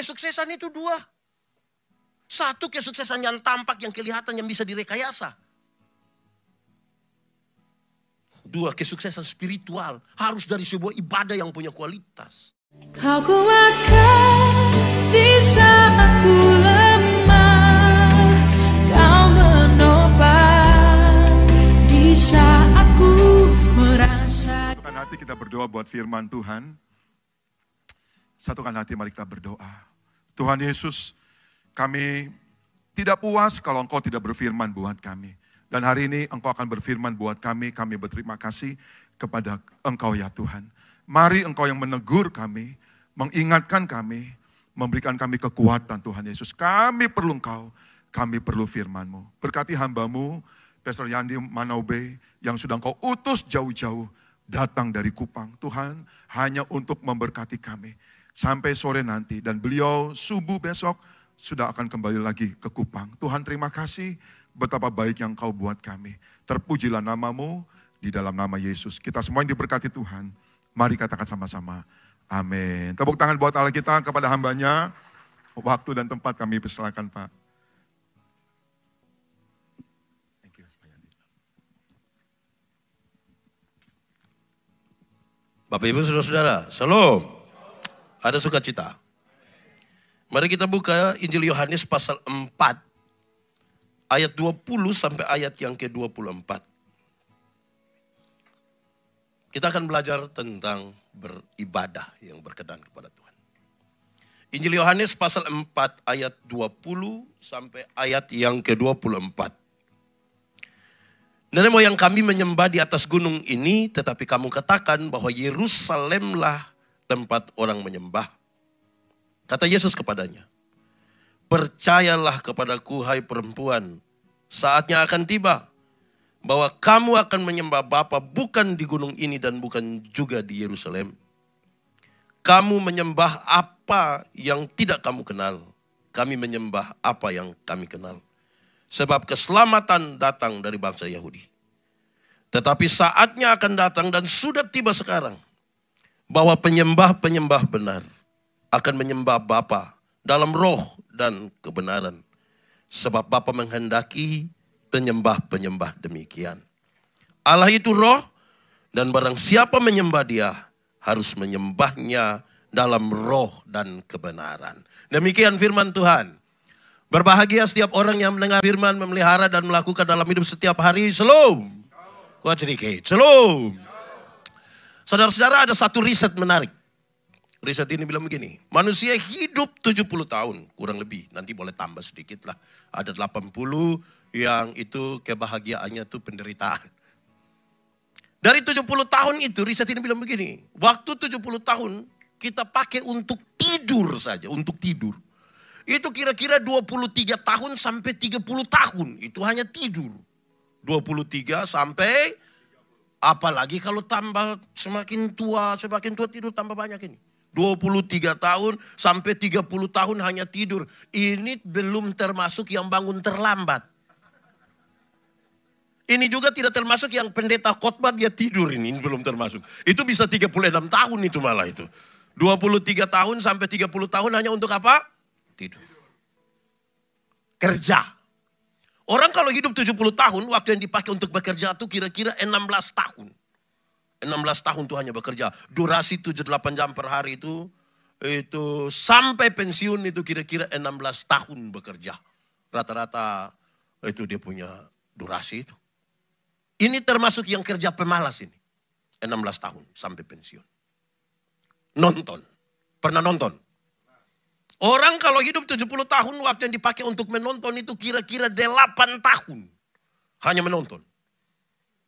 kesuksesan itu dua. Satu, kesuksesan yang tampak, yang kelihatan, yang bisa direkayasa. Dua, kesuksesan spiritual. Harus dari sebuah ibadah yang punya kualitas. Kau kuatkan di saat ku lemah. Kau menopang di saat ku merasa. Satukan hati kita berdoa buat firman Tuhan. Satukan hati, mari kita berdoa. Tuhan Yesus, kami tidak puas kalau Engkau tidak berfirman buat kami. Dan hari ini Engkau akan berfirman buat kami berterima kasih kepada Engkau ya Tuhan. Mari Engkau yang menegur kami, mengingatkan kami, memberikan kami kekuatan Tuhan Yesus. Kami perlu Engkau, kami perlu firman-Mu. Berkati hamba-Mu, Pastor Yandi Manaube, yang sudah Engkau utus jauh-jauh datang dari Kupang. Tuhan, hanya untuk memberkati kami sampai sore nanti. Dan beliau subuh besok sudah akan kembali lagi ke Kupang. Tuhan, terima kasih betapa baik yang Kau buat kami. Terpujilah nama-Mu di dalam nama Yesus. Kita semua yang diberkati Tuhan. Mari katakan sama-sama. Amin. Tepuk tangan buat Allah kita kepada hambanya. Waktu dan tempat kami persilakan Pak. Thank you. Bapak Ibu Saudara-saudara, Shalom. Ada sukacita. Mari kita buka Injil Yohanes pasal 4. Ayat 20 sampai ayat yang ke-24. Kita akan belajar tentang beribadah yang berkenan kepada Tuhan. Injil Yohanes pasal 4 ayat 20 sampai ayat yang ke-24. Nenek moyang kami menyembah di atas gunung ini, tetapi kamu katakan bahwa Yerusalemlah tempat orang menyembah. Kata Yesus kepadanya, percayalah kepadaku hai perempuan, saatnya akan tiba bahwa kamu akan menyembah Bapa bukan di gunung ini dan bukan juga di Yerusalem. Kamu menyembah apa yang tidak kamu kenal. Kami menyembah apa yang kami kenal. Sebab keselamatan datang dari bangsa Yahudi. Tetapi saatnya akan datang dan sudah tiba sekarang bahwa penyembah-penyembah benar akan menyembah Bapa dalam roh dan kebenaran. Sebab Bapa menghendaki penyembah-penyembah demikian. Allah itu roh, dan barang siapa menyembah Dia harus menyembahnya dalam roh dan kebenaran. Demikian firman Tuhan. Berbahagia setiap orang yang mendengar firman, memelihara dan melakukan dalam hidup setiap hari. Shalom. Kuat sedikit. Shalom. Saudara-saudara, ada satu riset menarik. Riset ini bilang begini, manusia hidup 70 tahun, kurang lebih. Nanti boleh tambah sedikit lah. Ada 80 yang itu kebahagiaannya itu penderitaan. Dari 70 tahun itu, riset ini bilang begini. Waktu 70 tahun kita pakai untuk tidur saja, untuk tidur. Itu kira-kira 23 tahun sampai 30 tahun. Itu hanya tidur. 23 sampai, apalagi kalau tambah semakin tua tidur tambah banyak ini. 23 tahun sampai 30 tahun hanya tidur. Ini belum termasuk yang bangun terlambat. Ini juga tidak termasuk yang pendeta khotbah dia tidur ini belum termasuk. Itu bisa 36 tahun itu malah itu. 23 tahun sampai 30 tahun hanya untuk apa? Tidur. Kerja. Orang kalau hidup 70 tahun, waktu yang dipakai untuk bekerja itu kira-kira 16 tahun. 16 tahun itu hanya bekerja. Durasi 7-8 jam per hari itu sampai pensiun itu kira-kira 16 tahun bekerja. Rata-rata itu dia punya durasi itu. Ini termasuk yang kerja pemalas ini. 16 tahun sampai pensiun. Nonton. Pernah nonton? Orang kalau hidup 70 tahun, waktu yang dipakai untuk menonton itu kira-kira 8 tahun. Hanya menonton.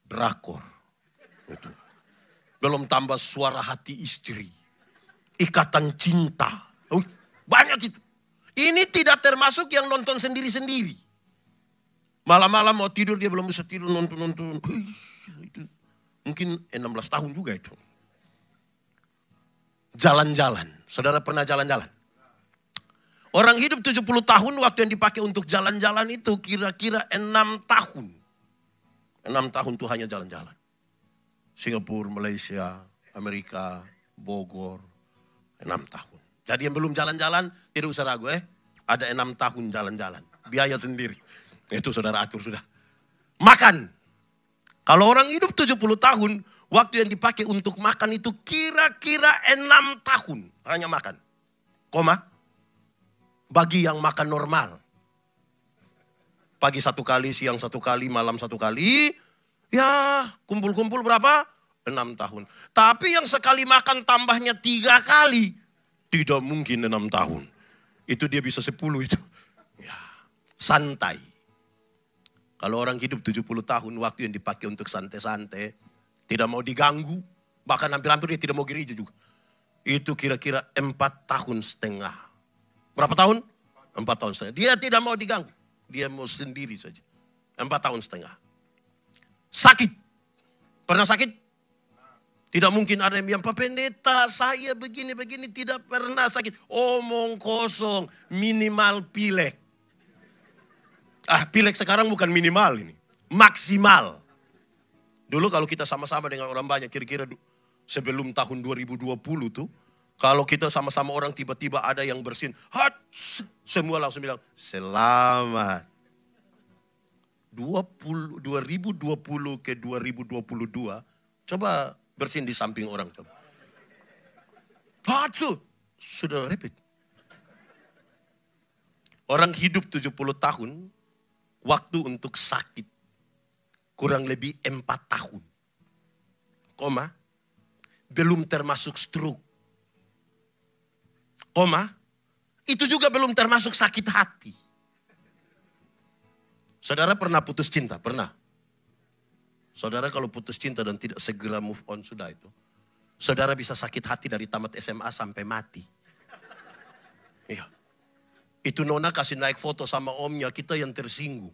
Drakor. Itu. Belum tambah suara hati istri. Ikatan cinta. Banyak itu. Ini tidak termasuk yang nonton sendiri-sendiri. Malam-malam mau tidur dia belum bisa tidur nonton-nonton. Itu mungkin 16 tahun juga itu. Jalan-jalan. Saudara pernah jalan-jalan? Orang hidup 70 tahun waktu yang dipakai untuk jalan-jalan itu kira-kira 6 tahun. 6 tahun itu hanya jalan-jalan. Singapura, Malaysia, Amerika, Bogor. 6 tahun. Jadi yang belum jalan-jalan, tidak usah ragu Ada 6 tahun jalan-jalan. Biaya sendiri. Itu saudara atur sudah. Makan. Kalau orang hidup 70 tahun, waktu yang dipakai untuk makan itu kira-kira 6 tahun. Hanya makan. Bagi yang makan normal. Pagi 1 kali, siang 1 kali, malam 1 kali. Ya kumpul-kumpul berapa? 6 tahun. Tapi yang sekali makan tambahnya 3 kali. Tidak mungkin 6 tahun. Itu dia bisa 10 itu. Ya, santai. Kalau orang hidup 70 tahun, waktu yang dipakai untuk santai-santai. Tidak mau diganggu. Bahkan hampir-hampir dia tidak mau gereja juga. Itu kira-kira 4 tahun setengah. Berapa tahun? 4 tahun setengah. Dia tidak mau diganggu. Dia mau sendiri saja. 4 tahun setengah. Sakit. Pernah sakit? Tidak mungkin ada yang bilang, Pak Pendeta saya begini-begini tidak pernah sakit. Omong kosong, minimal pilek. Pilek sekarang bukan minimal ini, maksimal. Dulu kalau kita sama-sama dengan orang banyak, kira-kira sebelum tahun 2020 tuh, kalau kita sama-sama orang tiba-tiba ada yang bersin, semua langsung bilang, selamat. 2020 ke 2022, coba bersin di samping orang. Coba. Sudah repeat. Orang hidup 70 tahun, waktu untuk sakit kurang lebih 4 tahun. Belum termasuk stroke. Itu juga belum termasuk sakit hati. Saudara pernah putus cinta? Pernah. Saudara kalau putus cinta dan tidak segera move on sudah itu. Saudara bisa sakit hati dari tamat SMA sampai mati. Iya. Itu nona kasih naik foto sama omnya, kita yang tersinggung.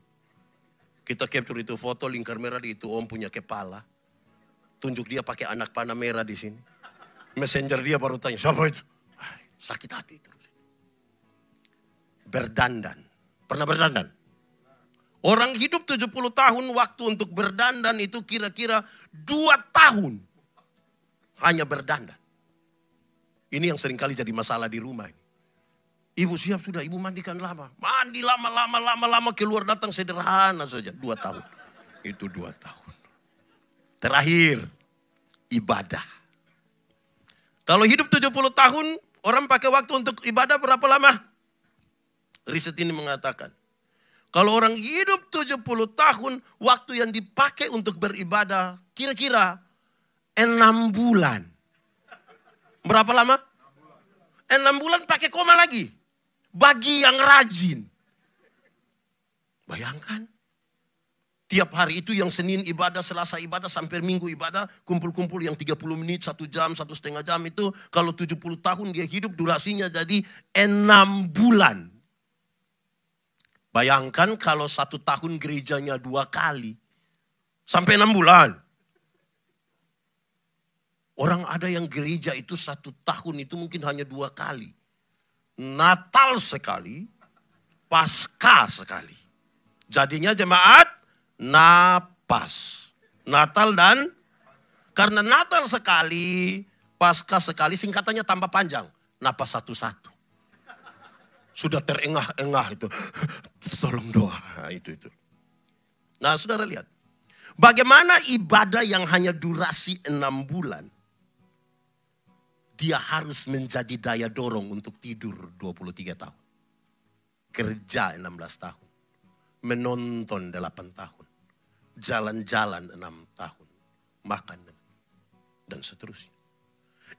Kita capture itu foto, lingkar merah di itu om punya kepala. Tunjuk dia pakai anak panah merah di sini. Messenger dia baru tanya, siapa itu? Sakit hati terus. Berdandan. Pernah berdandan? Orang hidup 70 tahun, waktu untuk berdandan itu kira-kira 2 tahun. Hanya berdandan. Ini yang seringkali jadi masalah di rumah ini. Ibu siap sudah, ibu mandikan lama. Mandi lama, keluar datang sederhana saja. 2 tahun. Itu 2 tahun. Terakhir, ibadah. Kalau hidup 70 tahun, orang pakai waktu untuk ibadah berapa lama? Riset ini mengatakan, kalau orang hidup 70 tahun, waktu yang dipakai untuk beribadah kira-kira 6 bulan. Berapa lama? 6 bulan pakai koma lagi. Bagi yang rajin. Bayangkan. Tiap hari itu yang Senin ibadah, Selasa ibadah, sampai Minggu ibadah. Kumpul-kumpul yang 30 menit, 1 jam, 1,5 jam itu. Kalau 70 tahun dia hidup durasinya jadi 6 bulan. Bayangkan kalau 1 tahun gerejanya 2 kali. Sampai 6 bulan. Orang ada yang gereja itu 1 tahun itu mungkin hanya 2 kali. Natal sekali, Paskah sekali. Jadinya jemaat napas. Natal dan, karena Natal sekali, Paskah sekali, singkatannya tambah panjang. Napas 1-1. Sudah terengah-engah itu. Tolong doa. Itu. Nah saudara lihat. Bagaimana ibadah yang hanya durasi 6 bulan. Dia harus menjadi daya dorong untuk tidur 23 tahun. Kerja 16 tahun. Menonton 8 tahun. Jalan-jalan 6 tahun. Makan dan seterusnya.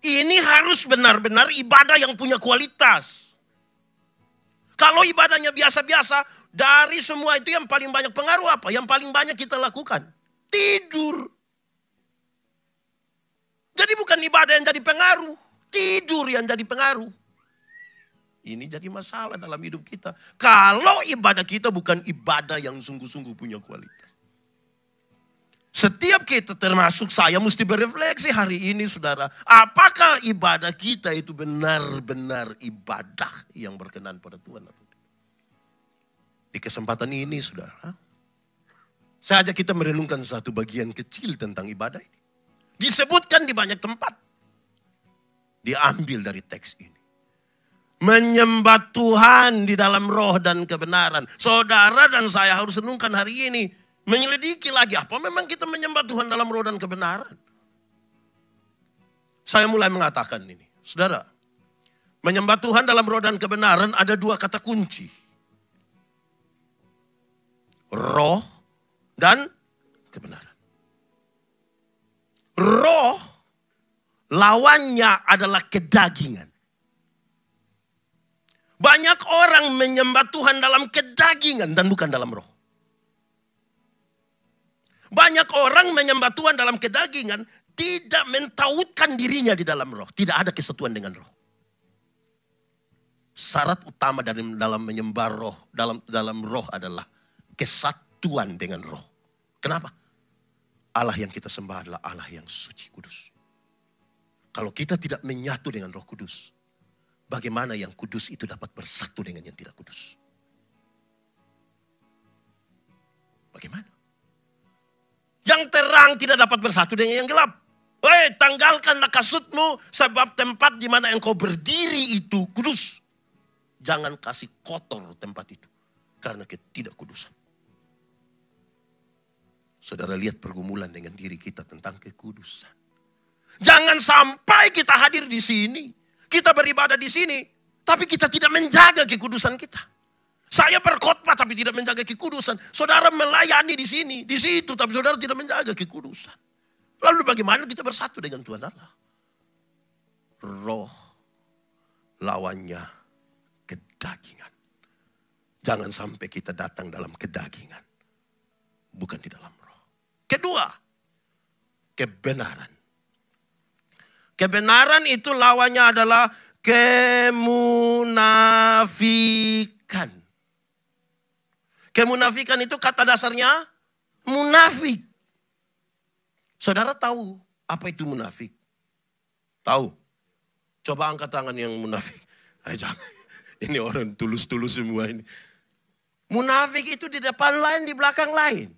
Ini harus benar-benar ibadah yang punya kualitas. Kalau ibadahnya biasa-biasa, dari semua itu yang paling banyak pengaruh apa? Yang paling banyak kita lakukan? Tidur. Jadi bukan ibadah yang jadi pengaruh. Tidur yang jadi pengaruh. Ini jadi masalah dalam hidup kita. Kalau ibadah kita bukan ibadah yang sungguh-sungguh punya kualitas. Setiap kita termasuk saya mesti berefleksi hari ini saudara. Apakah ibadah kita itu benar-benar ibadah yang berkenan pada Tuhan? Di kesempatan ini saudara. Saya ajak kita merenungkan satu bagian kecil tentang ibadah ini. Disebutkan di banyak tempat. Diambil dari teks ini. Menyembah Tuhan di dalam roh dan kebenaran. Saudara dan saya harus renungkan hari ini. Menyelidiki lagi, apa memang kita menyembah Tuhan dalam roh dan kebenaran? Saya mulai mengatakan ini. Saudara, menyembah Tuhan dalam roh dan kebenaran ada dua kata kunci. Roh dan kebenaran. Roh, lawannya adalah kedagingan. Banyak orang menyembah Tuhan dalam kedagingan dan bukan dalam roh. Banyak orang menyembah Tuhan dalam kedagingan, tidak mentautkan dirinya di dalam roh. Tidak ada kesatuan dengan roh. Syarat utama dalam menyembah roh, dalam roh adalah kesatuan dengan roh. Kenapa? Allah yang kita sembah adalah Allah yang suci kudus. Kalau kita tidak menyatu dengan Roh Kudus, bagaimana yang kudus itu dapat bersatu dengan yang tidak kudus? Bagaimana? Yang terang tidak dapat bersatu dengan yang gelap. Hei, tanggalkanlah kasutmu, sebab tempat di mana engkau berdiri itu kudus. Jangan kasih kotor tempat itu karena ketidakkudusan. Saudara lihat pergumulan dengan diri kita tentang kekudusan. Jangan sampai kita hadir di sini, kita beribadah di sini, tapi kita tidak menjaga kekudusan kita. Saya berkhotbah tapi tidak menjaga kekudusan. Saudara melayani di sini, di situ, tapi saudara tidak menjaga kekudusan. Lalu bagaimana kita bersatu dengan Tuhan Allah? Roh lawannya kedagingan. Jangan sampai kita datang dalam kedagingan, bukan di dalam roh. Kedua, kebenaran. Kebenaran itu lawannya adalah kemunafikan. Kemunafikan itu kata dasarnya munafik. Saudara tahu apa itu munafik? Tahu? Coba angkat tangan yang munafik. Jangan. Ini orang tulus-tulus semua ini. Munafik itu di depan lain, di belakang lain.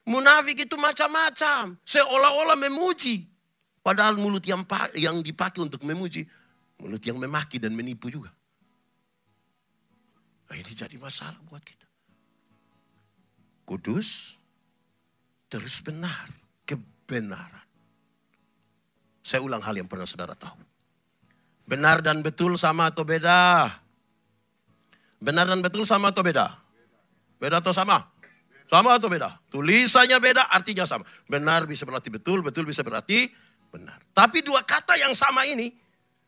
Munafik itu macam-macam. Seolah-olah memuji. Padahal mulut yang dipakai untuk memuji, mulut yang memaki dan menipu juga. Nah, ini jadi masalah buat kita. Kudus, terus benar, kebenaran. Saya ulang hal yang pernah saudara tahu. Benar dan betul sama atau beda? Benar dan betul sama atau beda? Beda atau sama? Sama atau beda? Tulisannya beda, artinya sama. Benar bisa berarti betul, betul bisa berarti benar. Tapi dua kata yang sama ini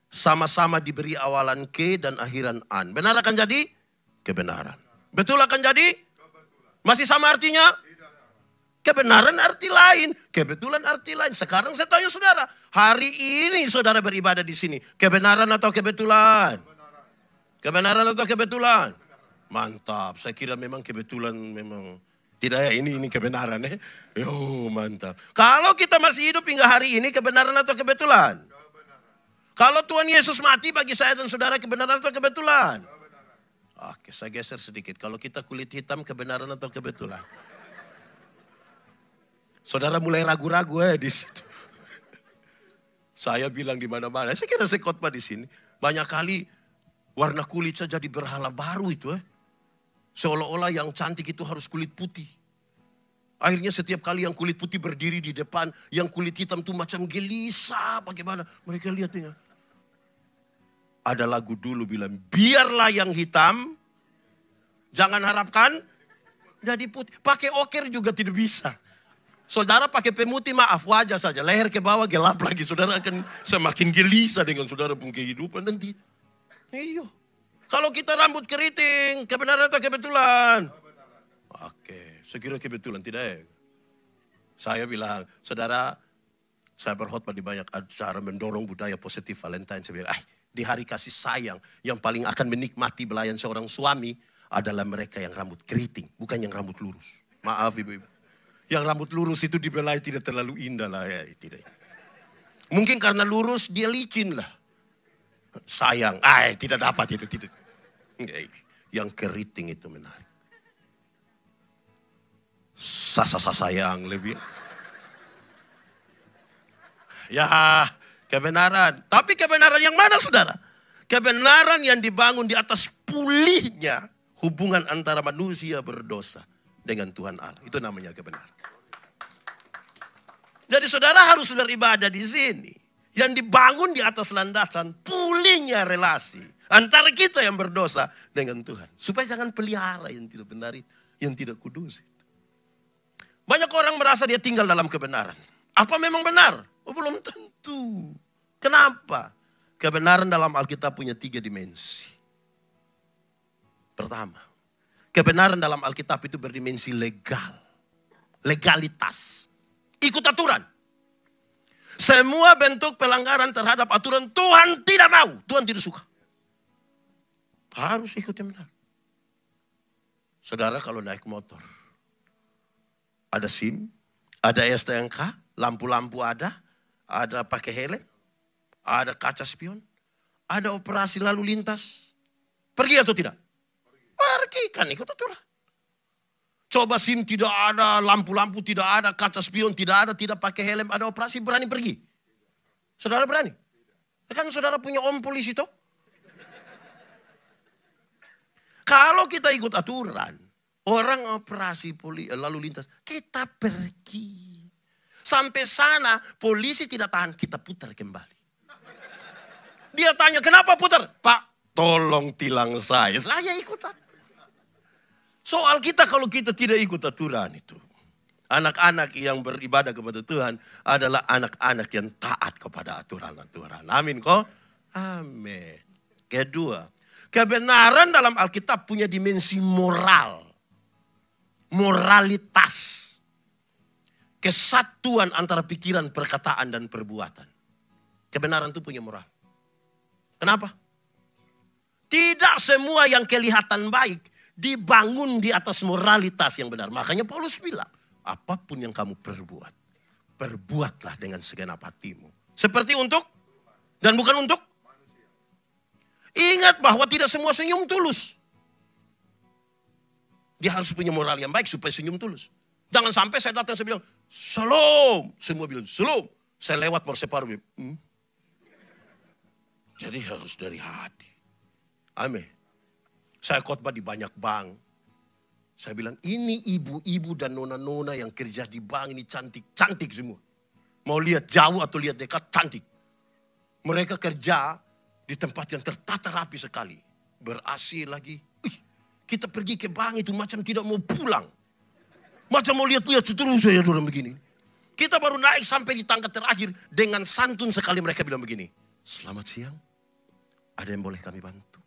sama-sama diberi awalan ke dan akhiran an. Benar akan jadi kebenaran. Betul akan jadi? Masih sama artinya? Kebenaran arti lain, kebetulan arti lain. Sekarang saya tanya saudara, hari ini saudara beribadah di sini, kebenaran atau kebetulan? Kebenaran atau kebetulan? Mantap, saya kira memang kebetulan memang. Tidak ya, ini kebenaran ya. Yo, mantap. Kalau kita masih hidup hingga hari ini, kebenaran atau kebetulan? Kalau Tuhan Yesus mati bagi saya dan saudara, kebenaran atau kebetulan? Oke, saya geser sedikit. Kalau kita kulit hitam, kebenaran atau kebetulan? Saudara mulai ragu-ragu di situ. Saya bilang di mana-mana. Saya kira saya khotbah di sini. Banyak kali warna kulit saja jadi berhala baru itu. Seolah-olah yang cantik itu harus kulit putih. Akhirnya setiap kali yang kulit putih berdiri di depan, yang kulit hitam itu macam gelisah. Bagaimana? Mereka lihat ya. Ada lagu dulu bilang, biarlah yang hitam, jangan harapkan jadi putih. Pakai oker juga tidak bisa. Saudara pakai pemutih maaf wajah saja. Leher ke bawah gelap lagi. Saudara akan semakin gelisah dengan saudara pun kehidupan nanti. Iya. Kalau kita rambut keriting, kebenaran atau kebetulan? Oke, saya kira kebetulan, tidak ya? Saya bilang, saudara, saya berkhotbah di banyak acara mendorong budaya positif Valentine. Saya bilang, di hari kasih sayang, yang paling akan menikmati belayan seorang suami adalah mereka yang rambut keriting, bukan yang rambut lurus. Maaf ibu-ibu. Yang rambut lurus itu dibelai tidak terlalu indah lah ya. Tidak. Mungkin karena lurus dia licin lah. Sayang, tidak dapat itu. Tidak. Yang keriting itu menarik. Sasa sayang lebih. Ya, kebenaran. Tapi kebenaran yang mana saudara? Kebenaran yang dibangun di atas pulihnya hubungan antara manusia berdosa dengan Tuhan Allah. Itu namanya kebenaran. Jadi saudara harus beribadah di sini. Yang dibangun di atas landasan pulihnya relasi antara kita yang berdosa dengan Tuhan. Supaya jangan pelihara yang tidak benar itu, yang tidak kudus itu. Banyak orang merasa dia tinggal dalam kebenaran. Apa memang benar? Oh, belum tentu. Kenapa? Kebenaran dalam Alkitab punya 3 dimensi. Pertama, kebenaran dalam Alkitab itu berdimensi legal. Legalitas. Ikut aturan. Semua bentuk pelanggaran terhadap aturan Tuhan tidak mau. Tuhan tidak suka. Harus ikut yang benar. Saudara kalau naik motor, ada SIM, ada STNK, lampu-lampu ada pakai helm, ada kaca spion, ada operasi lalu lintas. Pergi atau tidak? Pergi, kan ikut aturan. Coba SIM tidak ada, lampu-lampu tidak ada, kaca spion tidak ada, tidak pakai helm, ada operasi, berani pergi? Saudara berani? Kan saudara punya om polisi toh? Kalau kita ikut aturan, orang operasi lalu lintas, kita pergi. Sampai sana, polisi tidak tahan, kita putar kembali. Dia tanya, kenapa putar? Pak, tolong tilang saya ikut aturan. Soal kita kalau kita tidak ikut aturan itu. Anak-anak yang beribadah kepada Tuhan adalah anak-anak yang taat kepada aturan-aturan. Amin kok? Amin. Kedua, kebenaran dalam Alkitab punya dimensi moral. Moralitas. Kesatuan antara pikiran, perkataan, dan perbuatan. Kebenaran itu punya moral. Kenapa? Tidak semua yang kelihatan baik dibangun di atas moralitas yang benar. Makanya Paulus bilang, apapun yang kamu perbuat, perbuatlah dengan segenap hatimu. Seperti untuk, dan bukan untuk. Ingat bahwa tidak semua senyum tulus. Dia harus punya moral yang baik supaya senyum tulus. Jangan sampai saya datang, saya bilang, Shalom. Semua bilang, Shalom. Saya lewat baru separuh. Jadi harus dari hati. Amin. Saya khotbah di banyak bank. Saya bilang, ini ibu-ibu dan nona-nona yang kerja di bank ini cantik-cantik semua. Mau lihat jauh atau lihat dekat, cantik. Mereka kerja di tempat yang tertata rapi sekali. Ber-AC lagi. Kita pergi ke bank itu macam tidak mau pulang. Macam mau lihat-lihat terus saja orang begini. Kita baru naik sampai di tangga terakhir. Dengan santun sekali mereka bilang begini. Selamat siang. Ada yang boleh kami bantu?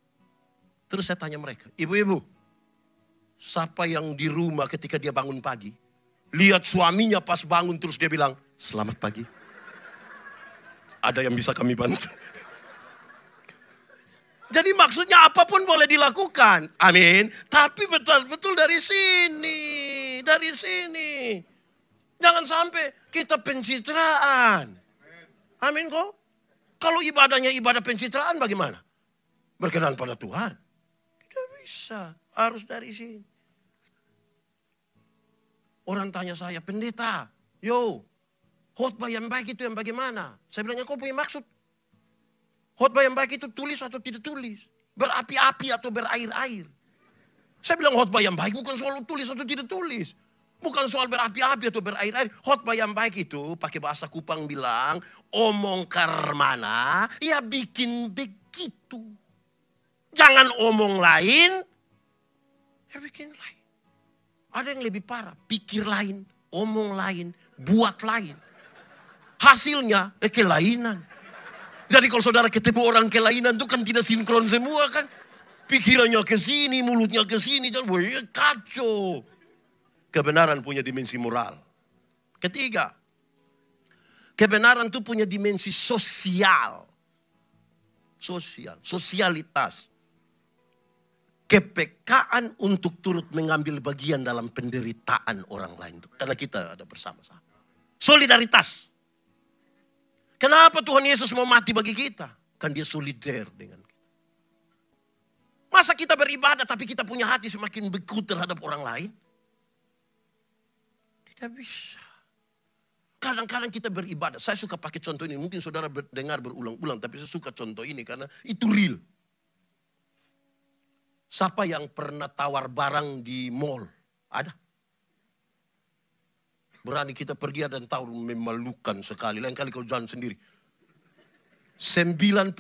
Terus saya tanya mereka. Ibu-ibu. Siapa yang di rumah ketika dia bangun pagi. Lihat suaminya pas bangun terus dia bilang. Selamat pagi. Ada yang bisa kami bantu? Jadi maksudnya apapun boleh dilakukan. Amin. Tapi betul-betul dari sini. Dari sini. Jangan sampai kita pencitraan. Amin kok. Kalau ibadahnya ibadah pencitraan bagaimana? Berkenan pada Tuhan. Tidak bisa. Harus dari sini. Orang tanya saya, pendeta. Khotbah yang baik itu yang bagaimana? Saya bilang, kau punya maksud. Khotbah yang baik itu tulis atau tidak tulis. Berapi-api atau berair-air. Saya bilang khotbah yang baik bukan soal tulis atau tidak tulis. Bukan soal berapi-api atau berair-air. Khotbah yang baik itu pakai bahasa Kupang bilang. Omong karmana ya bikin begitu. Jangan omong lain. Ya bikin lain. Ada yang lebih parah. Pikir lain. Omong lain. Buat lain. Hasilnya kelainan. Jadi kalau saudara ketemu orang kelainan itu kan tidak sinkron semua kan. Pikirannya ke sini, mulutnya ke sini. Kacau. Kebenaran punya dimensi moral. Ketiga. Kebenaran itu punya dimensi sosial. Sosialitas. Kepekaan untuk turut mengambil bagian dalam penderitaan orang lain. Karena kita ada bersama-sama. Solidaritas. Kenapa Tuhan Yesus mau mati bagi kita? Kan dia solider dengan kita. Masa kita beribadah tapi kita punya hati semakin beku terhadap orang lain? Tidak bisa. kadang-kadang kita beribadah. Saya suka pakai contoh ini. Mungkin saudara dengar berulang-ulang. Tapi saya suka contoh ini karena itu real. Siapa yang pernah tawar barang di mall? Ada? Berani kita pergi dan tahu, memalukan sekali. Lain kali kau jalan sendiri. 99.900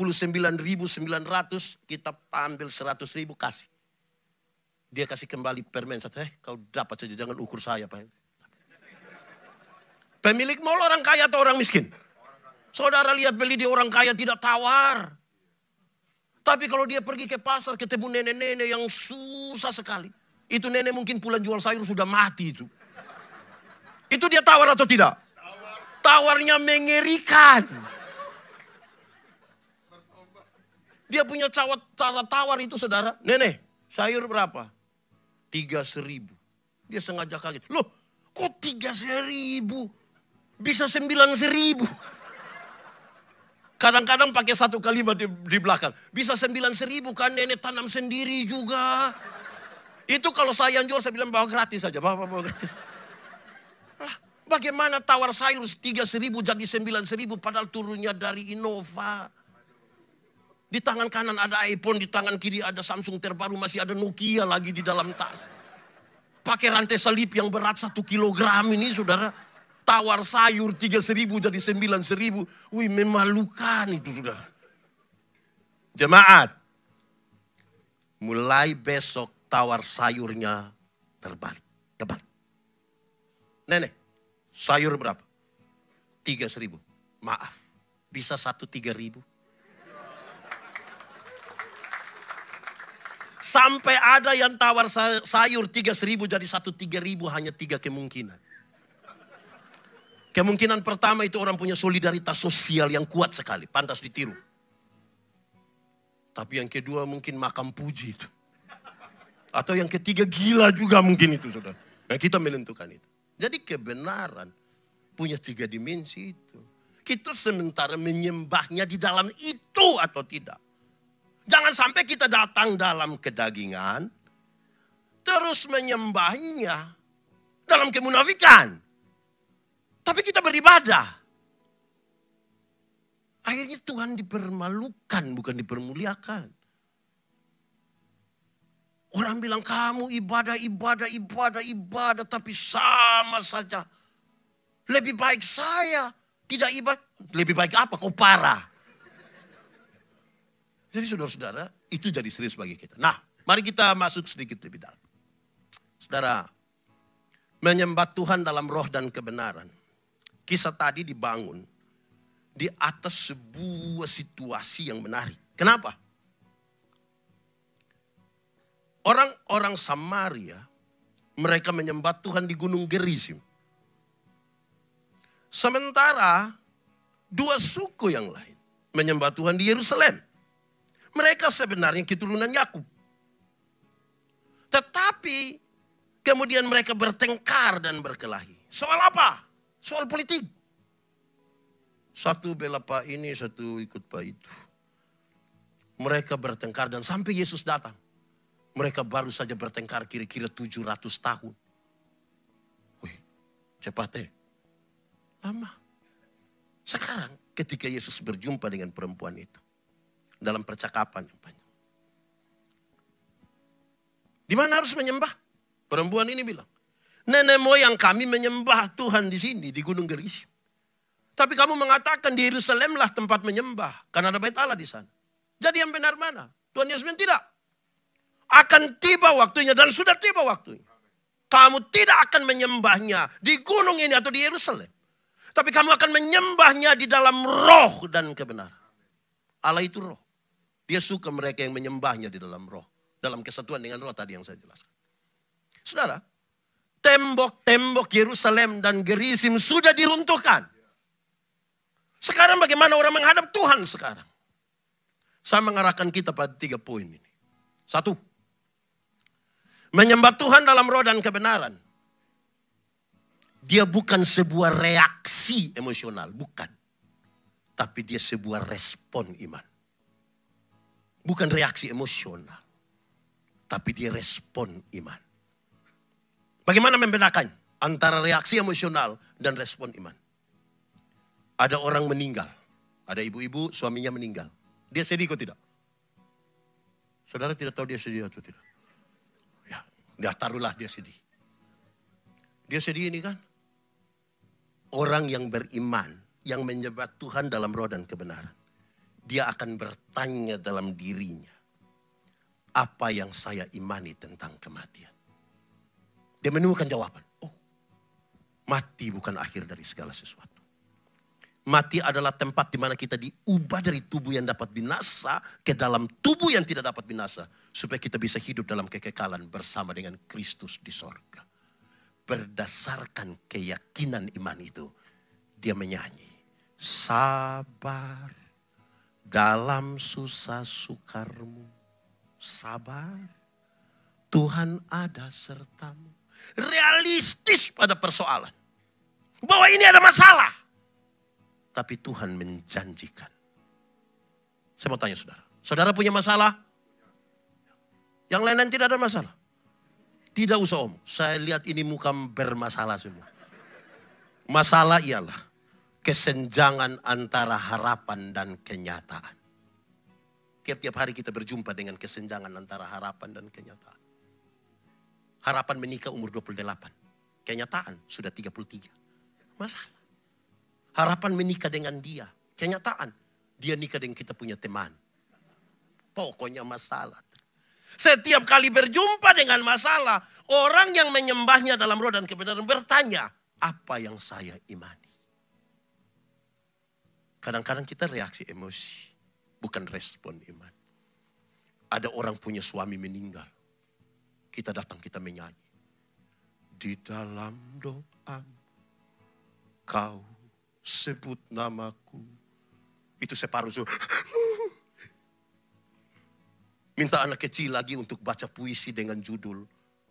kita ambil 100.000 kasih. Dia kasih kembali permen. Kau dapat saja, jangan ukur saya Pak. Pemilik mall orang kaya atau orang miskin? Saudara lihat beli di orang kaya tidak tawar. Tapi kalau dia pergi ke pasar ketemu nenek-nenek yang susah sekali. Itu nenek mungkin pulang jual sayur sudah mati itu. Itu dia tawar atau tidak? Tawarnya mengerikan. Dia punya cara tawar itu saudara. Nenek, sayur berapa? 3.000. Dia sengaja kaget. Loh, kok 3.000? Bisa 9.000. Kadang-kadang pakai satu kalimat di belakang. Bisa 9.000 kan nenek tanam sendiri juga. Itu kalau saya yang jual saya bilang bawa gratis saja. Bawa gratis. Bagaimana tawar sayur 3.000 jadi 9.000 padahal turunnya dari Innova. Di tangan kanan ada iPhone, di tangan kiri ada Samsung terbaru, masih ada Nokia lagi di dalam tas. Pakai rantai salib yang berat 1 kilogram ini saudara. Tawar sayur 3.000 jadi 9.000. Wih, memalukan itu saudara. Jemaat. Mulai besok tawar sayurnya terbalik. Kebalik. Nenek, sayur berapa? 3.000. Maaf. Bisa 3.000? Sampai ada yang tawar sayur 3.000 jadi 3.000 hanya 3 kemungkinan. Kemungkinan pertama itu orang punya solidaritas sosial yang kuat sekali. Pantas ditiru. Tapi yang kedua mungkin makam puji itu. Atau yang ketiga gila juga mungkin itu saudara. Nah kita menentukan itu. Jadi kebenaran punya 3 dimensi itu. Kita sementara menyembahnya di dalam itu atau tidak. Jangan sampai kita datang dalam kedagingan. Terus menyembahnya dalam kemunafikan. Tapi kita beribadah. Akhirnya Tuhan dipermalukan, bukan dipermuliakan. Orang bilang kamu ibadah, tapi sama saja. Lebih baik saya tidak ibadah. Lebih baik apa? Kau parah. Jadi saudara-saudara, itu jadi serius bagi kita. Nah, mari kita masuk sedikit lebih dalam. Saudara, menyembah Tuhan dalam roh dan kebenaran. Kisah tadi dibangun di atas sebuah situasi yang menarik. Kenapa? Orang-orang Samaria, mereka menyembah Tuhan di Gunung Gerizim. Sementara 2 suku yang lain menyembah Tuhan di Yerusalem. Mereka sebenarnya keturunan Yakub. Tetapi kemudian mereka bertengkar dan berkelahi. Soal apa? Soal politik. Satu bela Pak ini, satu ikut Pak itu. Mereka bertengkar dan sampai Yesus datang. Mereka baru saja bertengkar kira-kira 700 tahun. Wih, cepat lama. Sekarang ketika Yesus berjumpa dengan perempuan itu. Dalam percakapan yang panjang. Di mana harus menyembah? Perempuan ini bilang. Nenek moyang kami menyembah Tuhan di sini, di Gunung Gerizim. Tapi kamu mengatakan di Yerusalem lah tempat menyembah. Karena ada bait Allah di sana. Jadi yang benar mana? Tuhan Yesus bilang tidak. Akan tiba waktunya dan sudah tiba waktunya. Kamu tidak akan menyembahnya di gunung ini atau di Yerusalem. Tapi kamu akan menyembahnya di dalam roh dan kebenaran. Allah itu roh. Dia suka mereka yang menyembahnya di dalam roh. Dalam kesatuan dengan roh tadi yang saya jelaskan. Saudara. Tembok-tembok Yerusalem dan Gerizim sudah diruntuhkan. Sekarang bagaimana orang menghadap Tuhan sekarang? Saya mengarahkan kita pada 3 poin ini. 1. Menyembah Tuhan dalam roh dan kebenaran. Dia bukan sebuah reaksi emosional. Bukan. Tapi dia sebuah respon iman. Bukan reaksi emosional. Tapi dia respon iman. Bagaimana membedakan antara reaksi emosional dan respon iman? Ada orang meninggal. Ada ibu-ibu suaminya meninggal. Dia sedih kok tidak? Saudara tidak tahu dia sedih atau tidak? Ya, taruhlah dia sedih. Dia sedih ini kan? Orang yang beriman, yang menyembah Tuhan dalam roh dan kebenaran. Dia akan bertanya dalam dirinya. Apa yang saya imani tentang kematian? Dia menemukan jawaban. Oh, mati bukan akhir dari segala sesuatu. Mati adalah tempat di mana kita diubah dari tubuh yang dapat binasa ke dalam tubuh yang tidak dapat binasa. Supaya kita bisa hidup dalam kekekalan bersama dengan Kristus di sorga. Berdasarkan keyakinan iman itu, dia menyanyi. Sabar dalam susah sukarmu. Sabar, Tuhan ada sertamu. Realistis pada persoalan. Bahwa ini ada masalah. Tapi Tuhan menjanjikan. Saya mau tanya saudara. Saudara punya masalah? Yang lain tidak ada masalah. Tidak usah omong. Saya lihat ini muka bermasalah semua. Masalah ialah kesenjangan antara harapan dan kenyataan. Tiap-tiap hari kita berjumpa dengan kesenjangan antara harapan dan kenyataan. Harapan menikah umur 28. Kenyataan sudah 33. Masalah. Harapan menikah dengan dia. Kenyataan. Dia nikah dengan kita punya teman. Pokoknya masalah. Setiap kali berjumpa dengan masalah. Orang yang menyembahnya dalam roh dan kebenaran bertanya. Apa yang saya imani? Kadang-kadang kita reaksi emosi. Bukan respon iman. Ada orang punya suami meninggal. Kita datang, kita menyanyi. Di dalam doamu. Kau sebut namaku. Itu separuh. Minta anak kecil lagi untuk baca puisi dengan judul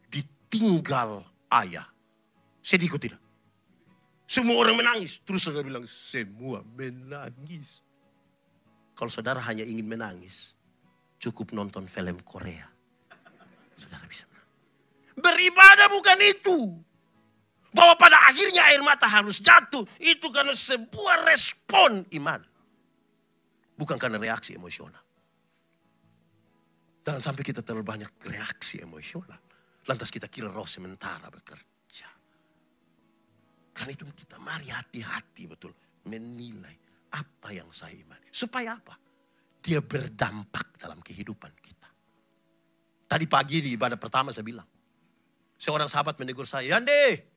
Ditinggal Ayah. Sedih kok tidak? Semua orang menangis. Terus saudara bilang, semua menangis. Kalau saudara hanya ingin menangis, cukup nonton film Korea. Saudara bisa menang. Beribadah bukan itu. Bahwa pada akhirnya air mata harus jatuh. Itu karena sebuah respon iman. Bukan karena reaksi emosional. Jangan sampai kita terlalu banyak reaksi emosional. Lantas kita kira roh sementara bekerja. Karena itu kita mari hati-hati betul. Menilai apa yang saya imani. Supaya apa? Dia berdampak dalam kehidupan kita. Tadi pagi di ibadah pertama saya bilang. Seorang sahabat menegur saya. Yande.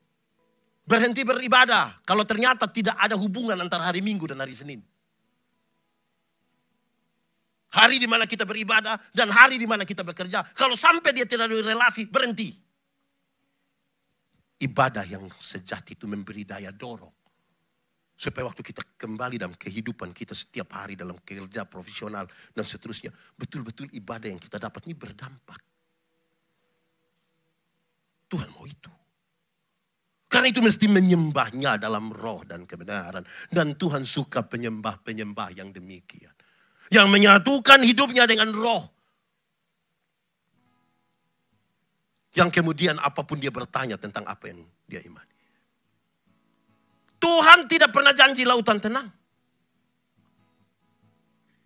Berhenti beribadah. Kalau ternyata tidak ada hubungan antara hari Minggu dan hari Senin. Hari di mana kita beribadah dan hari di mana kita bekerja. Kalau sampai dia tidak ada relasi, berhenti. Ibadah yang sejati itu memberi daya dorong. Supaya waktu kita kembali dalam kehidupan kita setiap hari dalam kerja profesional dan seterusnya. Betul-betul ibadah yang kita dapat ini berdampak. Tuhan mau itu. Karena itu mesti menyembahnya dalam roh dan kebenaran. Dan Tuhan suka penyembah-penyembah yang demikian. Yang menyatukan hidupnya dengan roh. Yang kemudian apapun dia bertanya tentang apa yang dia imani. Tuhan tidak pernah janji lautan tenang.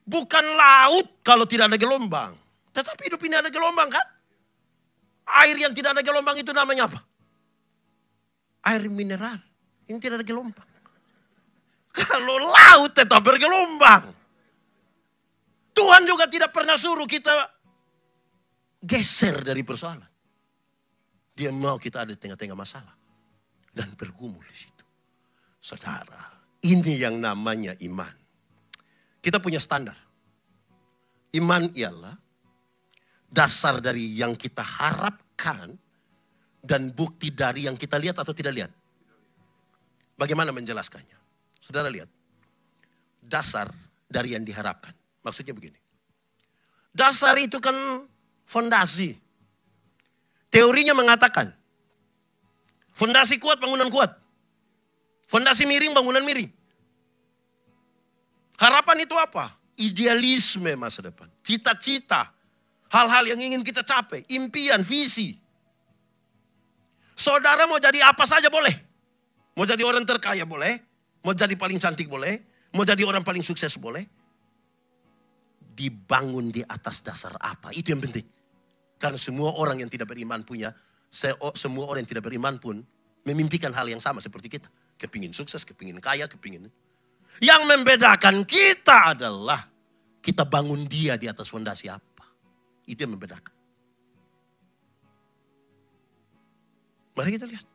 Bukan laut kalau tidak ada gelombang. Tetapi hidup ini ada gelombang kan? Air yang tidak ada gelombang itu namanya apa? Air mineral. Ini tidak ada gelombang. Kalau laut tetap bergelombang. Tuhan juga tidak pernah suruh kita geser dari persoalan. Dia mau kita ada di tengah-tengah masalah. Dan bergumul di situ. Saudara, ini yang namanya iman. Kita punya standar. Iman ialah dasar dari yang kita harapkan dan bukti dari yang kita lihat atau tidak lihat. Bagaimana menjelaskannya? Saudara lihat. Dasar dari yang diharapkan. Maksudnya begini. Dasar itu kan fondasi. Teorinya mengatakan. Fondasi kuat, bangunan kuat. Fondasi miring, bangunan miring. Harapan itu apa? Idealisme masa depan. Cita-cita. Hal-hal yang ingin kita capai. Impian, visi. Saudara mau jadi apa saja boleh. Mau jadi orang terkaya boleh. Mau jadi paling cantik boleh. Mau jadi orang paling sukses boleh. Dibangun di atas dasar apa? Itu yang penting. Karena semua orang yang tidak beriman punya, semua orang yang tidak beriman pun memimpikan hal yang sama seperti kita. Kepingin sukses, kepingin kaya, kepingin. Yang membedakan kita adalah kita bangun dia di atas fondasi apa. Itu yang membedakan. Mari kita lihat.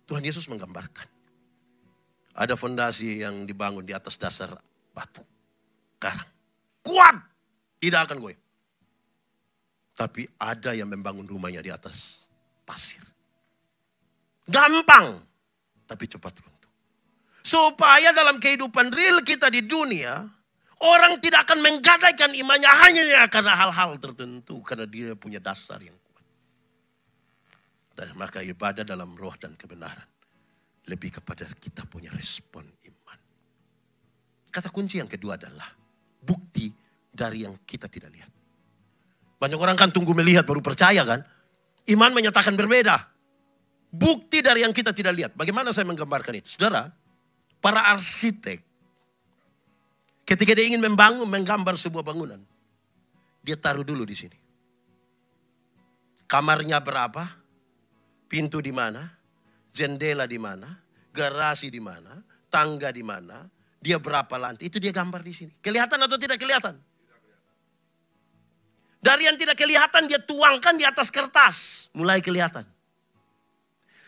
Tuhan Yesus menggambarkan. Ada fondasi yang dibangun di atas dasar batu. Karang. Kuat. Tidak akan goyah. Tapi ada yang membangun rumahnya di atas pasir. Gampang. Tapi cepat runtuh. Supaya dalam kehidupan real kita di dunia. Orang tidak akan menggadaikan imannya hanya karena hal-hal tertentu. Karena dia punya dasar yang kuat. Dan maka ibadah dalam roh dan kebenaran. Lebih kepada kita punya respon iman. Kata kunci yang kedua adalah bukti dari yang kita tidak lihat. Banyak orang kan tunggu melihat baru percaya kan. Iman menyatakan berbeda. Bukti dari yang kita tidak lihat. Bagaimana saya menggambarkan itu? Saudara, para arsitek. Ketika dia ingin menggambar sebuah bangunan. Dia taruh dulu di sini. Kamarnya berapa? Pintu di mana? Jendela di mana, garasi di mana, tangga di mana, dia berapa lantai, itu dia gambar di sini. Kelihatan atau tidak kelihatan? Dari yang tidak kelihatan dia tuangkan di atas kertas, mulai kelihatan.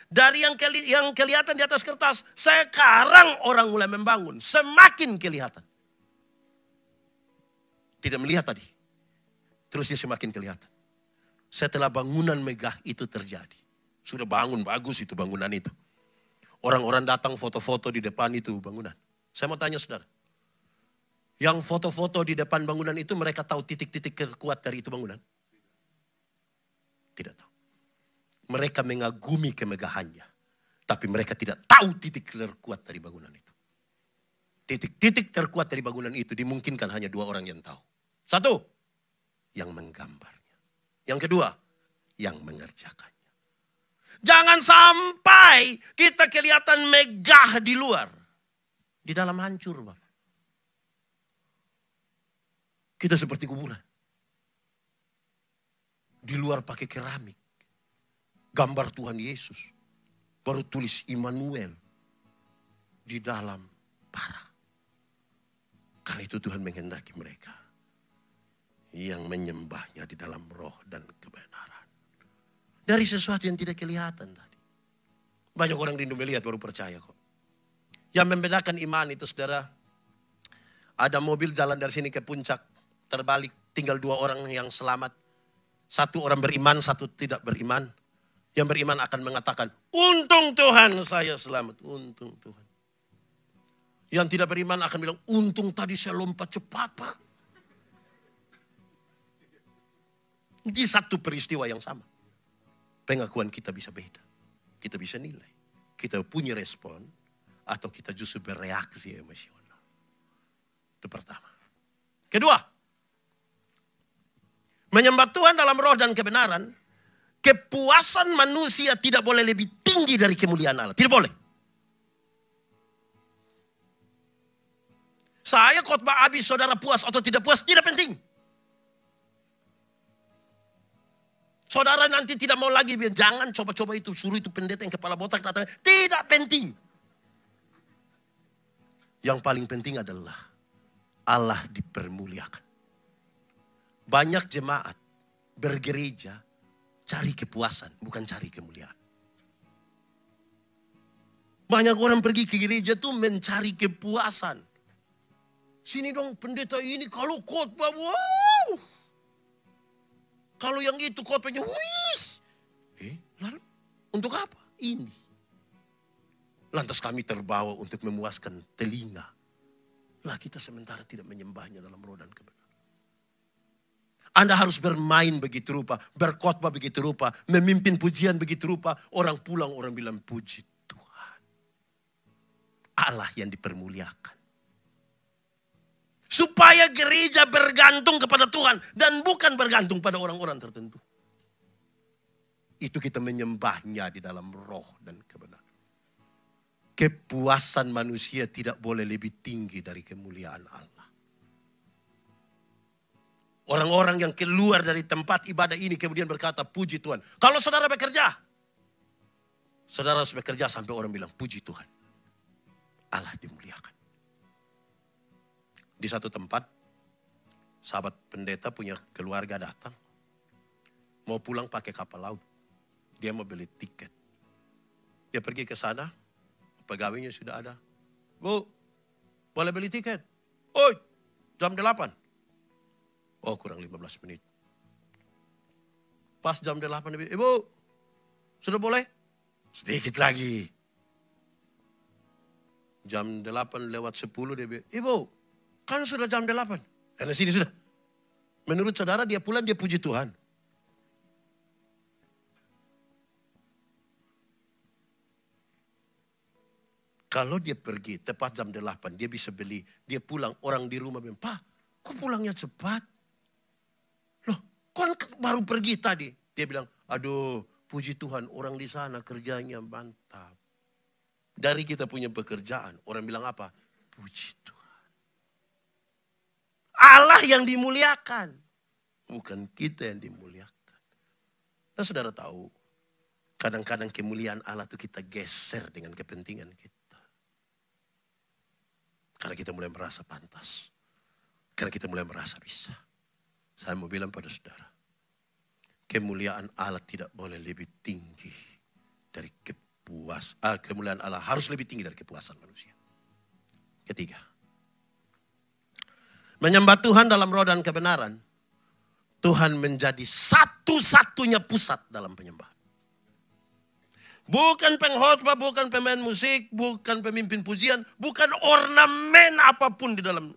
Dari yang kelihatan di atas kertas, sekarang orang mulai membangun, semakin kelihatan. Tidak melihat tadi, terus dia semakin kelihatan. Setelah bangunan megah itu terjadi. Sudah bangun, bagus itu bangunan itu. Orang-orang datang foto-foto di depan itu bangunan. Saya mau tanya saudara. Yang foto-foto di depan bangunan itu mereka tahu titik-titik terkuat dari itu bangunan? Tidak tahu. Mereka mengagumi kemegahannya. Tapi mereka tidak tahu titik terkuat dari bangunan itu. Titik-titik terkuat dari bangunan itu dimungkinkan hanya dua orang yang tahu. Satu, yang menggambarnya. Yang kedua, yang mengerjakannya. Jangan sampai kita kelihatan megah di luar. Di dalam hancur, Bapak. Kita seperti kuburan. Di luar pakai keramik. Gambar Tuhan Yesus. Baru tulis Immanuel. Di dalam parah. Karena itu Tuhan menghendaki mereka. Yang menyembahnya di dalam roh dan kebenaran. Dari sesuatu yang tidak kelihatan tadi. Banyak orang rindu melihat baru percaya kok. Yang membedakan iman itu saudara. Ada mobil jalan dari sini ke puncak. Terbalik tinggal dua orang yang selamat. Satu orang beriman, satu tidak beriman. Yang beriman akan mengatakan, untung Tuhan saya selamat. Untung Tuhan. Yang tidak beriman akan bilang, untung tadi saya lompat cepat Pak. Di satu peristiwa yang sama. Pengakuan kita bisa beda. Kita bisa nilai. Kita punya respon. Atau kita justru bereaksi emosional. Itu pertama. Kedua. Menyembah Tuhan dalam roh dan kebenaran. Kepuasan manusia tidak boleh lebih tinggi dari kemuliaan Allah. Tidak boleh. Saya khotbah habis saudara puas atau tidak puas. Tidak penting. Saudara nanti tidak mau lagi, jangan coba-coba itu, suruh itu pendeta yang kepala botak datang. Tidak penting. Yang paling penting adalah Allah dipermuliakan. Banyak jemaat bergereja cari kepuasan, bukan cari kemuliaan. Banyak orang pergi ke gereja tuh mencari kepuasan. Sini dong pendeta ini kalau khotbah, wow. Kalau yang itu khotbahnya, wih. Lalu untuk apa? Ini. Lantas kami terbawa untuk memuaskan telinga. Lah kita sementara tidak menyembahnya dalam roh dan kebenaran. Anda harus bermain begitu rupa, berkhotbah begitu rupa, memimpin pujian begitu rupa. Orang pulang, orang bilang puji Tuhan. Allah yang dipermuliakan. Supaya gereja bergantung kepada Tuhan dan bukan bergantung pada orang-orang tertentu. Itu kita menyembahnya di dalam roh dan kebenaran. kepuasan manusia tidak boleh lebih tinggi dari kemuliaan Allah. Orang-orang yang keluar dari tempat ibadah ini kemudian berkata, puji Tuhan. Kalau saudara bekerja, saudara harus bekerja sampai orang bilang, puji Tuhan. Allah dimuliakan. Di satu tempat, sahabat pendeta punya keluarga datang. Mau pulang pakai kapal laut. Dia mau beli tiket. Dia pergi ke sana, pegawainya sudah ada. Bu, boleh beli tiket? Oh, jam 8. Oh, kurang 15 menit. Pas jam 8, Ibu, sudah boleh? Sedikit lagi. Jam 8 lewat 10 dia bilang, Ibu, kan sudah jam 8. Karena sini sudah. Menurut saudara dia pulang, dia puji Tuhan. Kalau dia pergi tepat jam 8, dia bisa beli. Dia pulang, orang di rumah bilang, Pak, kok pulangnya cepat? Loh, kan baru pergi tadi. Dia bilang, aduh, puji Tuhan, orang di sana kerjanya mantap. Dari kita punya pekerjaan, orang bilang apa? Puji Tuhan. Allah yang dimuliakan. Bukan kita yang dimuliakan. Dan saudara tahu, kadang-kadang kemuliaan Allah itu kita geser dengan kepentingan kita. Karena kita mulai merasa pantas. Karena kita mulai merasa bisa. Saya mau bilang pada saudara, kemuliaan Allah tidak boleh lebih tinggi dari kemuliaan Allah harus lebih tinggi dari kepuasan manusia. Ketiga, menyembah Tuhan dalam roh dan kebenaran. Tuhan menjadi satu-satunya pusat dalam penyembahan. Bukan pengkhotbah, bukan pemain musik, bukan pemimpin pujian, bukan ornamen apapun di dalam.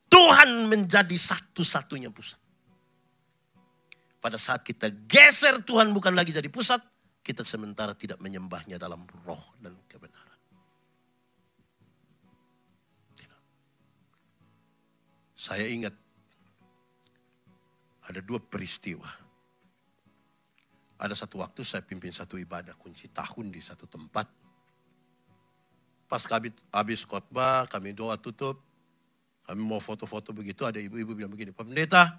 Tuhan menjadi satu-satunya pusat. Pada saat kita geser Tuhan bukan lagi jadi pusat, kita sementara tidak menyembahnya dalam roh dan kebenaran. Saya ingat ada 2 peristiwa. Ada satu waktu saya pimpin satu ibadah kunci tahun di satu tempat. Pas kami habis khotbah, kami doa tutup. Kami mau foto-foto begitu, ada ibu-ibu bilang begini, Pak Pendeta,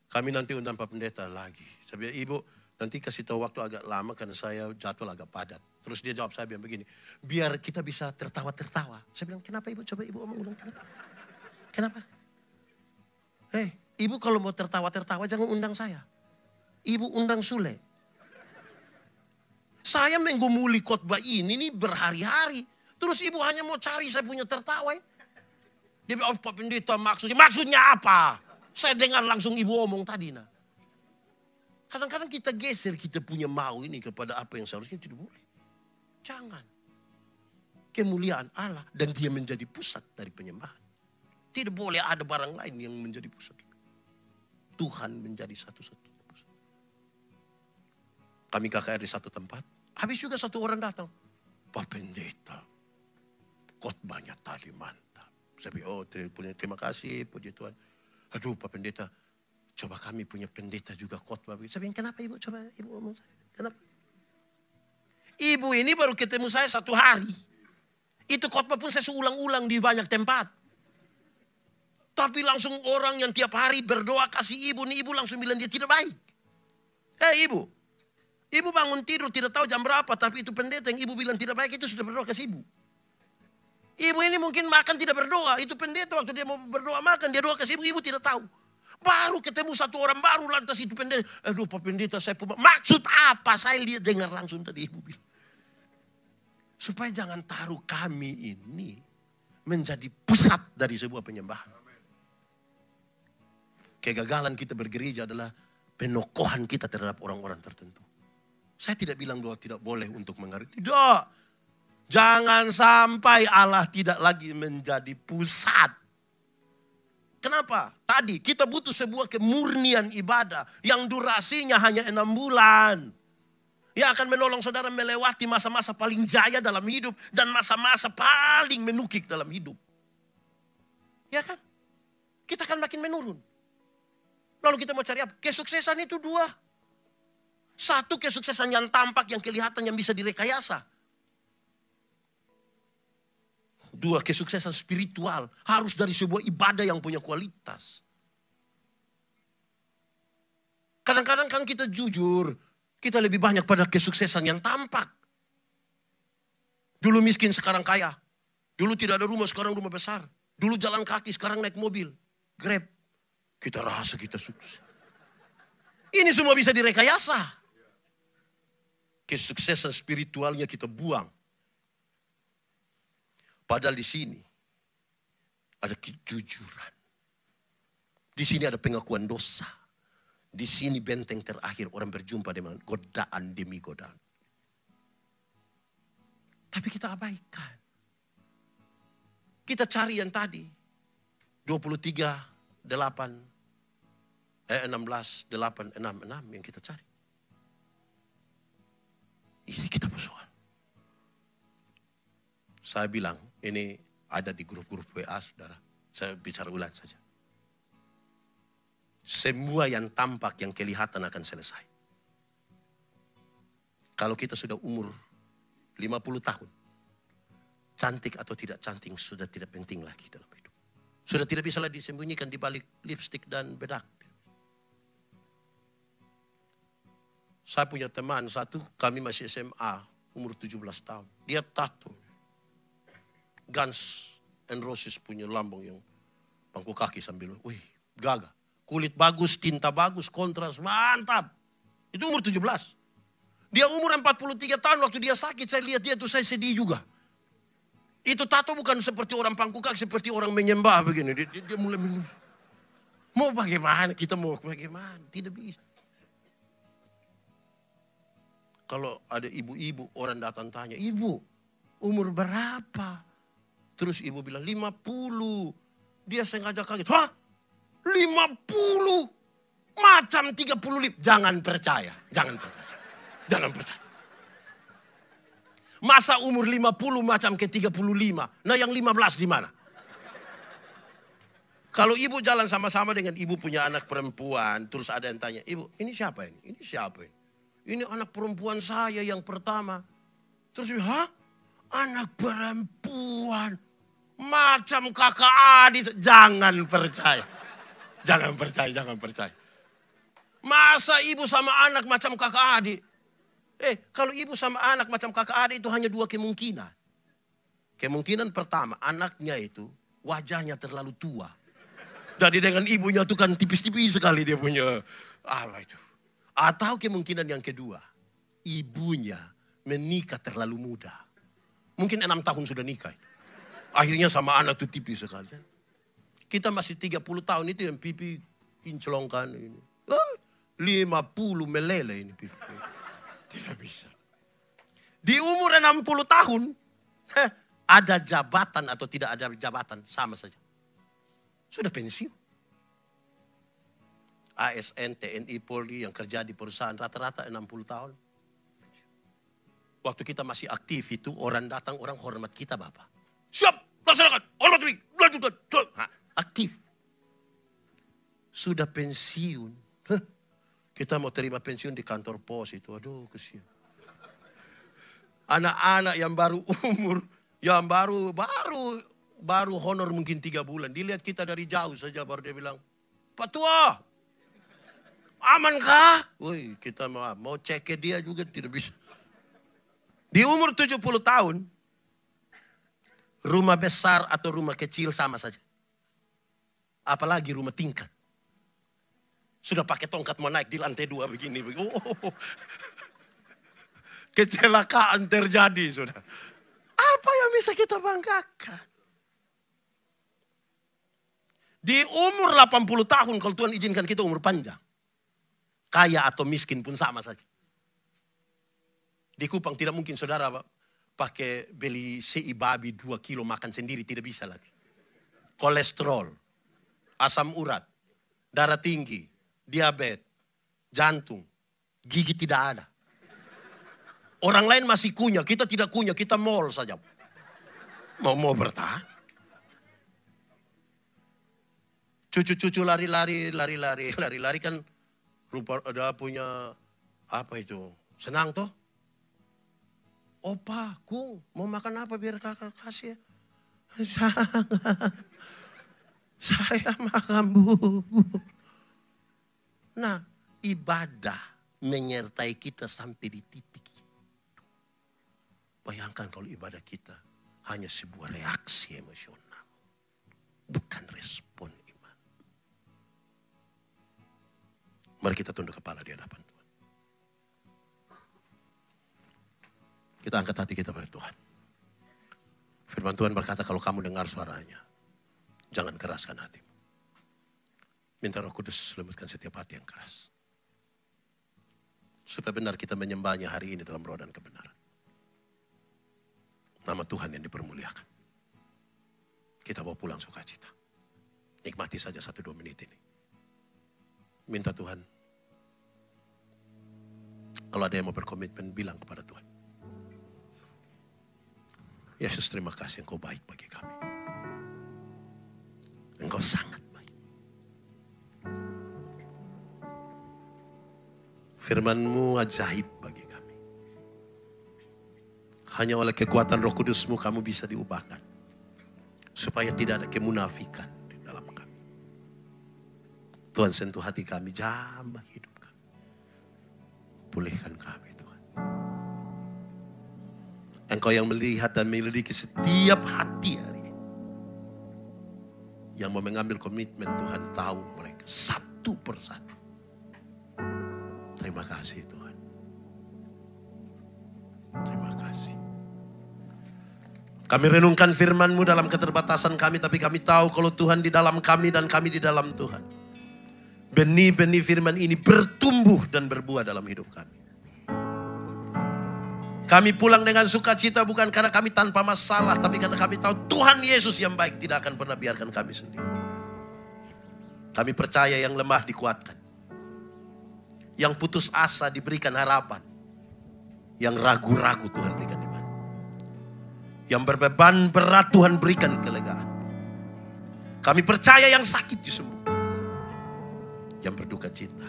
kami nanti undang Pak Pendeta lagi. Saya bilang, Ibu, nanti kasih tahu waktu agak lama karena saya jadwal agak padat. Terus dia jawab saya bilang begini, biar kita bisa tertawa-tertawa. Saya bilang, kenapa Ibu? Coba Ibu omong ulang kenapa? Kenapa? Hei, Ibu kalau mau tertawa-tertawa jangan undang saya. Ibu undang Sule. Saya menggumuli khotbah ini nih berhari-hari. Terus Ibu hanya mau cari saya punya tertawa. Dia bilang, Pak Pendeta maksudnya apa? Saya dengar langsung Ibu omong tadi. Nah. Kadang-kadang kita geser, kita punya mau ini kepada apa yang seharusnya tidak boleh. Jangan. Kemuliaan Allah dan dia menjadi pusat dari penyembahan. Tidak boleh ada barang lain yang menjadi pusat. Tuhan menjadi satu-satunya pusat. Kami KKR di satu tempat. Habis juga satu orang datang. Pak Pendeta, khotbahnya tadi mantap. Saya bilang, terima kasih puji Tuhan. Aduh Pak Pendeta, coba kami punya pendeta juga khotbah. Saya bilang, kenapa Ibu? Coba Ibu ngomong saya. Kenapa? Ibu ini baru ketemu saya 1 hari. Itu khotbah pun saya ulang-ulang di banyak tempat. Tapi langsung orang yang tiap hari berdoa kasih Ibu, nih Ibu langsung bilang dia tidak baik. Ibu. Ibu bangun tidur tidak tahu jam berapa, tapi itu pendeta yang Ibu bilang tidak baik itu sudah berdoa kasih Ibu. Ibu ini mungkin makan tidak berdoa, itu pendeta waktu dia mau berdoa makan, dia doa kasih Ibu, Ibu tidak tahu. Baru ketemu satu orang baru lantas itu pendeta, aduh Pak Pendeta saya maksud apa? Saya lihat dengar langsung tadi Ibu bilang. Supaya jangan taruh kami ini menjadi pusat dari sebuah penyembahan. Kegagalan kita bergereja adalah penokohan kita terhadap orang-orang tertentu. Saya tidak bilang bahwa tidak boleh untuk mengerti. Tidak. Jangan sampai Allah tidak lagi menjadi pusat. Kenapa? Tadi kita butuh sebuah kemurnian ibadah yang durasinya hanya 6 bulan. Yang akan menolong saudara melewati masa-masa paling jaya dalam hidup dan masa-masa paling menukik dalam hidup. Ya kan? Kita akan makin menurun. Lalu kita mau cari apa? Kesuksesan itu 2. Satu kesuksesan yang tampak, yang kelihatan, yang bisa direkayasa. Dua, kesuksesan spiritual harus dari sebuah ibadah yang punya kualitas. Kadang-kadang kan kita jujur, kita lebih banyak pada kesuksesan yang tampak. Dulu miskin, sekarang kaya. Dulu tidak ada rumah, sekarang rumah besar. Dulu jalan kaki, sekarang naik mobil. Grab. Kita rasa kita sukses. Ini semua bisa direkayasa. Kesuksesan spiritualnya kita buang. Padahal di sini ada kejujuran. Di sini ada pengakuan dosa. Di sini benteng terakhir orang berjumpa dengan godaan demi godaan. Tapi kita abaikan. Kita cari yang tadi. 16, 8, 6, 6 yang kita cari. Ini kita persoal. Saya bilang, ini ada di grup-grup WA, saudara. Saya bicara ulang saja. Semua yang tampak, yang kelihatan akan selesai. Kalau kita sudah umur 50 tahun, cantik atau tidak cantik sudah tidak penting lagi dalam hidup. Sudah tidak bisa lagi disembunyikan di balik lipstik dan bedak. Saya punya teman satu, kami masih SMA, umur 17 tahun. Dia tato. Guns N' Roses punya lambang yang pangku kaki sambil, wih, gagah. Kulit bagus, tinta bagus, kontras, mantap. Itu umur 17. Dia umur 43 tahun, waktu dia sakit, saya lihat dia tuh, saya sedih juga. Itu tato bukan seperti orang pangku kaki, seperti orang menyembah begini. Dia mulai, mau bagaimana, kita mau bagaimana, tidak bisa. Kalau ada ibu-ibu, orang datang tanya, ibu, umur berapa? Terus ibu bilang, 50. Dia sengaja kaget, hah? 50? Macam 35. Jangan percaya, jangan percaya. Jangan percaya. Masa umur 50 macam ke 35? Nah yang 15 di mana? Kalau ibu jalan sama-sama dengan ibu punya anak perempuan, terus ada yang tanya, ibu, ini siapa ini? Ini siapa ini? Ini anak perempuan saya yang pertama. Terus, hah? Anak perempuan. Macam kakak adik. Jangan percaya. Jangan percaya, jangan percaya. Masa ibu sama anak macam kakak adik? Kalau ibu sama anak macam kakak adik itu hanya dua kemungkinan. Kemungkinan pertama, anaknya itu wajahnya terlalu tua. Jadi dengan ibunya itu kan tipis-tipis sekali dia punya. Apa itu? Atau kemungkinan yang kedua, ibunya menikah terlalu muda. Mungkin 6 tahun sudah nikah. Akhirnya sama anak itu tipis sekali. Kita masih 30 tahun itu yang pipi kinclongkan ini. 50 meleleh ini pipi. Tidak bisa. Di umur 60 tahun, ada jabatan atau tidak ada jabatan, sama saja. Sudah pensiun. ASN, TNI, Polri yang kerja di perusahaan rata-rata 60 tahun. Waktu kita masih aktif itu orang datang, orang hormat kita Bapak. Siap, laksanakan, hormat diri, lanjutkan. Aktif. Sudah pensiun. Kita mau terima pensiun di kantor pos itu. Aduh kesian. Anak-anak yang baru umur, yang baru honor mungkin 3 bulan. Dilihat kita dari jauh saja baru dia bilang, Pak Tua, aman kah? Woi, kita mau cek ke dia juga tidak bisa. Di umur 70 tahun, rumah besar atau rumah kecil sama saja. Apalagi rumah tingkat. Sudah pakai tongkat mau naik di lantai 2 begini. Oh. Kecelakaan terjadi sudah. Apa yang bisa kita banggakan? Di umur 80 tahun kalau Tuhan izinkan kita umur panjang. Kaya atau miskin pun sama saja. Di Kupang tidak mungkin saudara pakai beli sei babi 2 kilo makan sendiri. Tidak bisa lagi. Kolesterol, asam urat, darah tinggi, diabetes, jantung, gigi tidak ada. Orang lain masih kunyah, kita tidak kunyah, kita mall saja. Mau bertahan. Cucu-cucu lari-lari kan rupa ada punya apa itu? Senang toh? Opa, Kung, mau makan apa biar kakak kasih ya? Jangan. Saya makan bubur. Nah, ibadah menyertai kita sampai di titik itu. Bayangkan kalau ibadah kita hanya sebuah reaksi emosional. Bukan respon iman. Mari kita tunduk kepala di hadapan Tuhan. Kita angkat hati kita pada Tuhan. Firman Tuhan berkata kalau kamu dengar suaranya, jangan keraskan hatimu. Minta Roh Kudus selamatkan setiap hati yang keras. Supaya benar kita menyembahnya hari ini dalam roh dan kebenaran. Nama Tuhan yang dipermuliakan. Kita bawa pulang sukacita. Nikmati saja 1-2 menit ini. Minta Tuhan. Kalau ada yang mau berkomitmen, bilang kepada Tuhan. Yesus, terima kasih Engkau baik bagi kami. Engkau sangat baik. Firman-Mu ajaib bagi kami. Hanya oleh kekuatan Roh Kudus-Mu kamu bisa diubahkan. Supaya tidak ada kemunafikan di dalam kami. Tuhan sentuh hati kami, jamah hidup kami. Pulihkan kami Tuhan. Engkau yang melihat dan menyelidiki setiap hati hari ini. Yang mau mengambil komitmen, Tuhan tahu mereka satu persatu. Terima kasih Tuhan. Terima kasih. Kami renungkan firman-Mu dalam keterbatasan kami, tapi kami tahu kalau Tuhan di dalam kami dan kami di dalam Tuhan. Benih-benih firman ini bertumbuh dan berbuah dalam hidup kami. Kami pulang dengan sukacita bukan karena kami tanpa masalah, tapi karena kami tahu Tuhan Yesus yang baik tidak akan pernah biarkan kami sendiri. Kami percaya yang lemah dikuatkan. Yang putus asa diberikan harapan. Yang ragu-ragu Tuhan berikan iman. Yang berbeban berat Tuhan berikan kelegaan. Kami percaya yang sakit disembuhkan. Yang berduka cita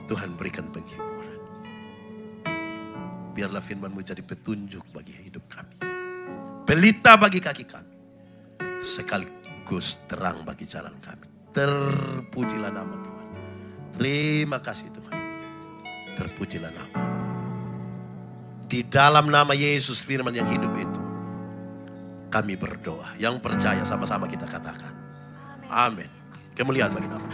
Tuhan berikan penghiburan. Biarlah firman-Mu jadi petunjuk bagi hidup kami. Pelita bagi kaki kami. Sekaligus terang bagi jalan kami. Terpujilah nama Tuhan. Terima kasih Tuhan. Terpujilah nama. Di dalam nama Yesus firman yang hidup itu. Kami berdoa. Yang percaya sama-sama kita katakan. Amin. Kemuliaan bagi nama.